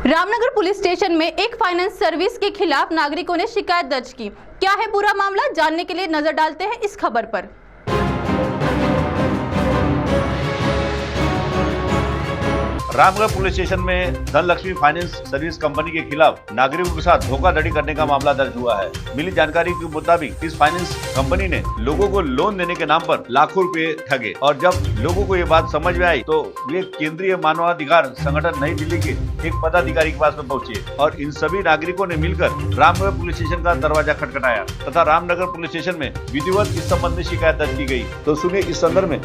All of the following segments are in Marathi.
रामनगर पुलिस स्टेशन में एक फाइनेंस सर्विस के खिलाफ नागरिकों ने शिकायत दर्ज की। क्या है पूरा मामला, जानने के लिए नजर डालते हैं इस खबर पर। रामनगर पुलिस स्टेशन में धनलक्ष्मी फाइनेंस सर्विस कंपनी के खिलाफ नागरिकों के साथ धोखाधड़ी करने का मामला दर्ज हुआ है। मिली जानकारी के मुताबिक इस फाइनेंस कंपनी ने लोगों को लोन देने के नाम पर लाखों रुपए ठगे और जब लोगों को ये बात समझ में आई तो वे केंद्रीय मानवाधिकार संगठन नई दिल्ली के एक पदाधिकारी के पास में पहुंचे और इन सभी नागरिकों ने मिलकर रामनगर पुलिस स्टेशन का दरवाजा खटखटाया तथा रामनगर पुलिस स्टेशन में विधिवत इस संबंध में शिकायत दर्ज की गई। तो सुनिए इस संदर्भ में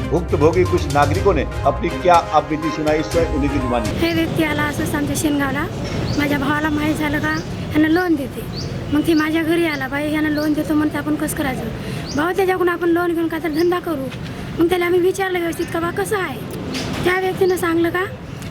भुक्तभोगी कुछ नागरिकों ने अपनी क्या आपत्ती सुनाई, उन्हीं की जुबानी। हे व्यक्ती आला असं आमच्या शेनगावला, माझ्या भावाला माहीत झालं का ह्यानं लोन देते, मग ती माझ्या घरी आला, बाई ह्यानं लोन देतो म्हणते, आपण कसं करायचं भाऊ, त्याच्याकडून आपण लोन घेऊन काय तर धंदा करू। मग त्याला आम्ही विचारलं व्यवस्थित का बा कसं आहे, त्या व्यक्तीनं सांगलं का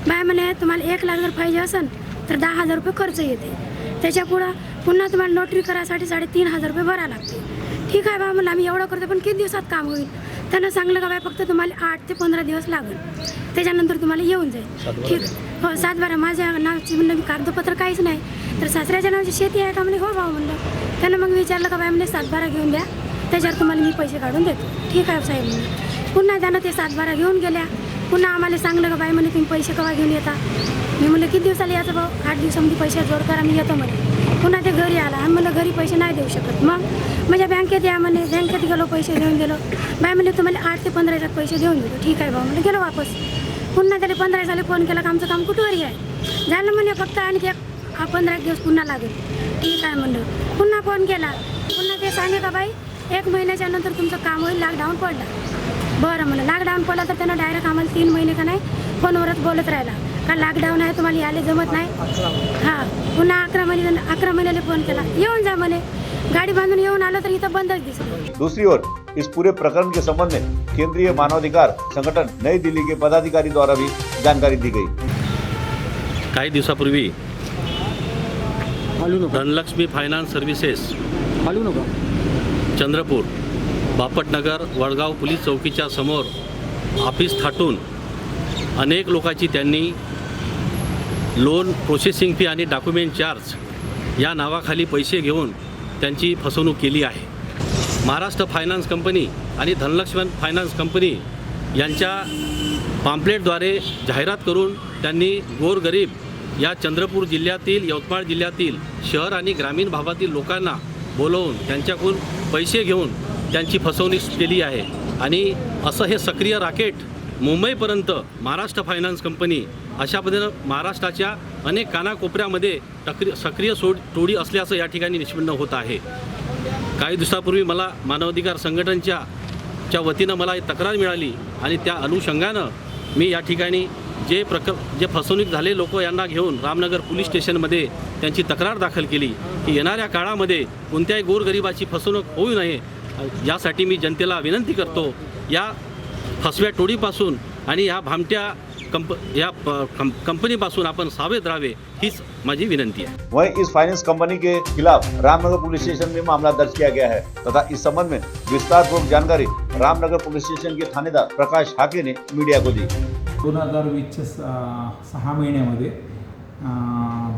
बाय म्हणे तुम्हाला 1 लाख जर पाहिजे असेल तर 10,000 रुपये खर्च येते, त्याच्या पुढं पुन्हा तुम्हाला नोटरी करायसाठी 3,500 रुपये भरावं लागते। ठीक आहे बा म्हणलं आम्ही एवढं करतो, पण किती दिवसात काम होईल। त्यांना सांगलं का बाय फक्त तुम्हाला 8 ते 15 दिवस लागेल, त्याच्यानंतर तुम्हाला येऊन जाईल। ठीक हो, 7/12 माझ्या नावाची म्हणलं, कागदपत्र काहीच नाही, तर सासऱ्याच्या नावाची शेती आहे का म्हणे, हो भाऊ म्हणलं। त्यानं मग विचारलं का बाय म्हणे 7/12 घेऊन द्या, त्याच्यावर तुम्हाला मी पैसे काढून देतो। ठीक आहे साहेब म्हणलं। पुन्हा त्यानं ते 7/12 घेऊन गेल्या, पुन्हा आम्हाला सांगलं का बाय म्हणे तुम्ही पैसे केव्हा घेऊन येता। मी म्हणलं किती दिवसाला यायचं भाऊ, 8 दिवसामध्ये पैसे जोड करा, मी येतो म्हणे। पुन्हा ते घरी आला आणि मला घरी पैसे नाही देऊ शकत, मग माझ्या बँकेत या म्हणे, बँकेत गेलो पैसे देऊन गेलो, बाय म्हणे तुम्हाला 8 ते 15 दिवसात पैसे देऊन देतो। ठीक आहे भाऊ म्हणजे गेलो वापस। पुन्हा त्याला 15 दिवसाला फोन केला का आमचं काम कुठवरी आहे, झालं म्हणे फक्त आणखी 15 दिवस पुन्हा लागेल। ठीक आहे म्हणलं, पुन्हा फोन केला, पुन्हा ते सांगे का बाई 1 महिन्याच्या नंतर तुमचं काम होईल, लॉकडाऊन पडला। बरं म्हणलं लॉकडाऊन पडला तर त्यानं डायरेक्ट आम्हाला 3 महिने का नाही फोनवरच बोलत राहिला का लॉकडाऊन आहे तुम्हाला यायला जमत नाही। हां, पुन्हा 11 महिन्याला फोन केला, येऊन जा म्हणे। गाडी बांधून येऊन आलं तर इथं बंदच दिसलं। दूसरी ओर इस पूरे प्रकरण के संबंध में केंद्रीय मानवाधिकार संगठन नई दिल्ली के पदाधिकारी द्वारा भी जानकारी दी गई। काही दिवसापूर्वी Dhanlaxmi finance services Chandrapur Bapatnagar Wadgaon police चौकीच्या समोर ऑफिस थाटून अनेक लोकांची त्यांनी लोन प्रोसेसिंग फी आणि डॉक्युमेंट चार्ज या नावाखाली पैसे घेऊन त्यांची फसवणूक केली आहे। महाराष्ट्र फायनान्स कंपनी आणि धनलक्ष्मी फायनान्स कंपनी यांच्या पॅम्पलेटद्वारे जाहिरात करून त्यांनी गोरगरीब या चंद्रपूर जिल्ह्यातील, यवतमाळ जिल्ह्यातील शहर आणि ग्रामीण भागातील लोकांना बोलवून त्यांच्याकडून पैसे घेऊन त्यांची फसवणूक केली आहे। आणि असं हे सक्रिय रॅकेट मुंबईपर्यंत महाराष्ट्र फायनान्स कंपनी अशा पद्धतीनं महाराष्ट्राच्या अनेक कानाकोपऱ्यामध्ये सक्रिय टोळी असल्याचं या ठिकाणी निष्पन्न होत आहे। काही दिवसापूर्वी मला मानवाधिकार संघटनेच्या वतीनं मला तक्रार मिळाली आणि त्या अनुषंगानं मी या ठिकाणी जे फसवणूक झाले लोक यांना घेऊन रामनगर पोलीस स्टेशनमध्ये त्यांची तक्रार दाखल केली की येणाऱ्या काळामध्ये कोणत्याही गोरगरिबाची फसवणूक होऊ नये यासाठी मी जनतेला विनंती करतो, या फसव्या टोळीपासून आणि या भामट्या कंपनीपासून आपण सावध राहावे, हीच माझी विनंती है। वहीं इस फाइनेंस कंपनी के खिलाफ रामनगर पुलिस स्टेशन में मामला दर्ज किया गया है तथा इस संबंध में विस्तारपूर्वक जानकारी रामनगर पुलिस स्टेशन के थानेदार प्रकाश हाके ने मीडिया को दी। 2020च्या 6 महिन्यामध्ये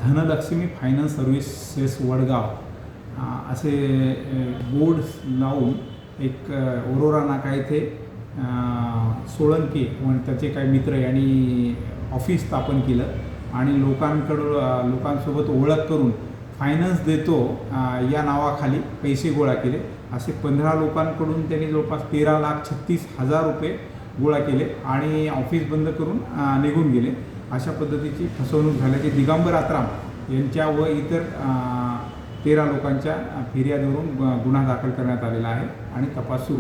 धनलक्ष्मी फायनान्स सर्व्हिसेस वडगाव असे बोर्ड लावून एक ओरोरा नाका येथे सोळंके व त्याचे काही मित्र यांनी ऑफिस स्थापन केलं आणि लोकांसोबत ओळख करून फायनान्स देतो या नावाखाली पैसे गोळा केले। असे 15 लोकांकडून त्यांनी जवळपास 13,36,000 रुपये गोळा केले आणि ऑफिस बंद करून निघून गेले। अशा पद्धतीची फसवणूक झाल्याची दिगंबर आत्राम यांच्या व इतर 13 लोकांच्या फिर्यादीवरून गुन्हा दाखल करण्यात आलेला आहे आणि तपास सुरू